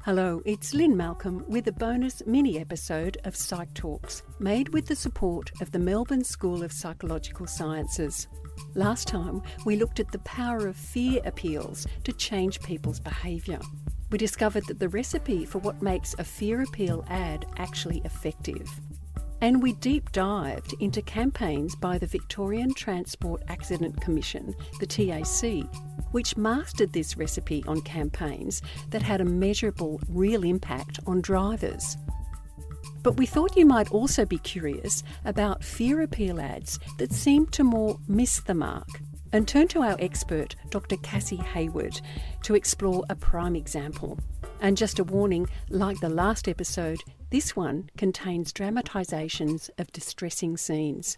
Hello, it's Lynn Malcolm with a bonus mini-episode of PsychTalks, made with the support of the Melbourne School of Psychological Sciences. Last time, we looked at the power of fear appeals to change people's behaviour. We discovered that the recipe for what makes a fear appeal ad actually effective. And we deep dived into campaigns by the Victorian Transport Accident Commission, the TAC, which mastered this recipe on campaigns that had a measurable, real impact on drivers. But we thought you might also be curious about fear appeal ads that seem to more miss the mark, and turn to our expert, Dr. Cassie Hayward, to explore a prime example. And just a warning, like the last episode, this one contains dramatisations of distressing scenes.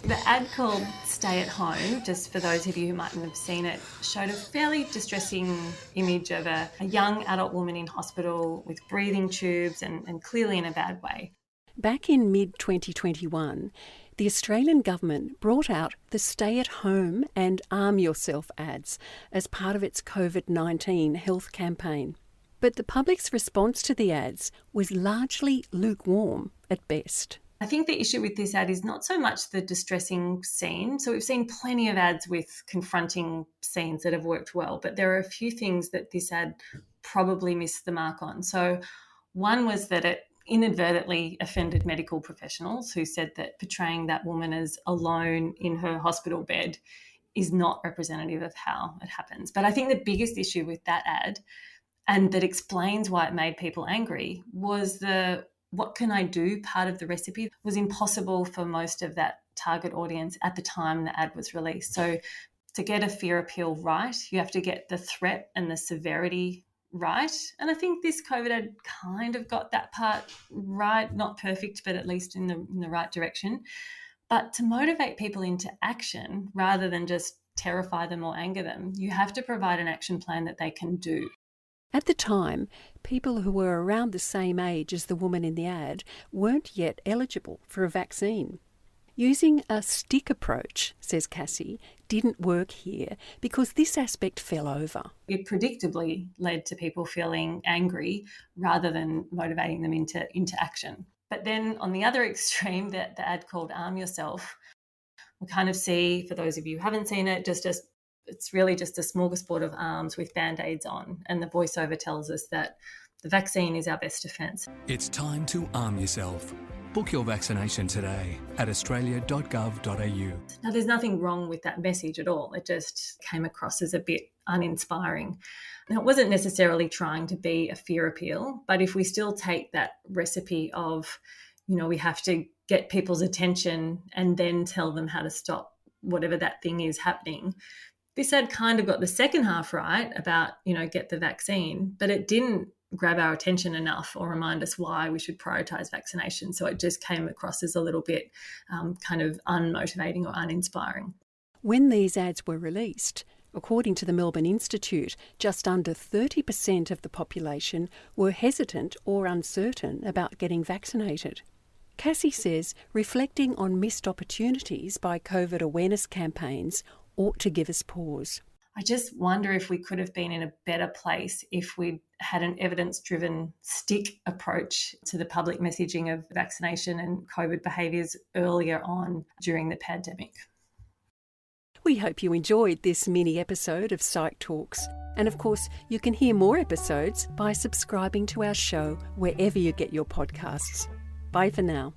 The ad called Stay at Home, just for those of you who mightn't have seen it, showed a fairly distressing image of a young adult woman in hospital with breathing tubes and clearly in a bad way. Back in mid-2021, the Australian government brought out the Stay at Home and Arm Yourself ads as part of its COVID-19 health campaign. But the public's response to the ads was largely lukewarm at best. I think the issue with this ad is not so much the distressing scene. So we've seen plenty of ads with confronting scenes that have worked well, but there are a few things that this ad probably missed the mark on. So one was that it inadvertently offended medical professionals who said that portraying that woman as alone in her hospital bed is not representative of how it happens. But I think the biggest issue with that ad, and that explains why it made people angry, was the what can I do part of the recipe was impossible for most of that target audience at the time the ad was released. So to get a fear appeal right, you have to get the threat and the severity right. And I think this COVID ad kind of got that part right, not perfect, but at least in the right direction. But to motivate people into action rather than just terrify them or anger them, you have to provide an action plan that they can do. At the time, people who were around the same age as the woman in the ad weren't yet eligible for a vaccine. Using a stick approach, says Cassie, didn't work here because this aspect fell over. It predictably led to people feeling angry rather than motivating them into action. But then on the other extreme, the ad called Arm Yourself, we kind of see, for those of you who haven't seen it, it's really just a smorgasbord of arms with Band-Aids on. And the voiceover tells us that the vaccine is our best defence. It's time to arm yourself. Book your vaccination today at australia.gov.au. Now, there's nothing wrong with that message at all. It just came across as a bit uninspiring. Now, it wasn't necessarily trying to be a fear appeal, but if we still take that recipe of, we have to get people's attention and then tell them how to stop whatever that thing is happening, this ad kind of got the second half right about, get the vaccine, but it didn't grab our attention enough or remind us why we should prioritise vaccination. So it just came across as a little bit kind of unmotivating or uninspiring. When these ads were released, according to the Melbourne Institute, just under 30% of the population were hesitant or uncertain about getting vaccinated. Cassie says reflecting on missed opportunities by COVID awareness campaigns ought to give us pause. I just wonder if we could have been in a better place if we'd had an evidence-driven stick approach to the public messaging of vaccination and COVID behaviours earlier on during the pandemic. We hope you enjoyed this mini episode of PsychTalks. And of course, you can hear more episodes by subscribing to our show wherever you get your podcasts. Bye for now.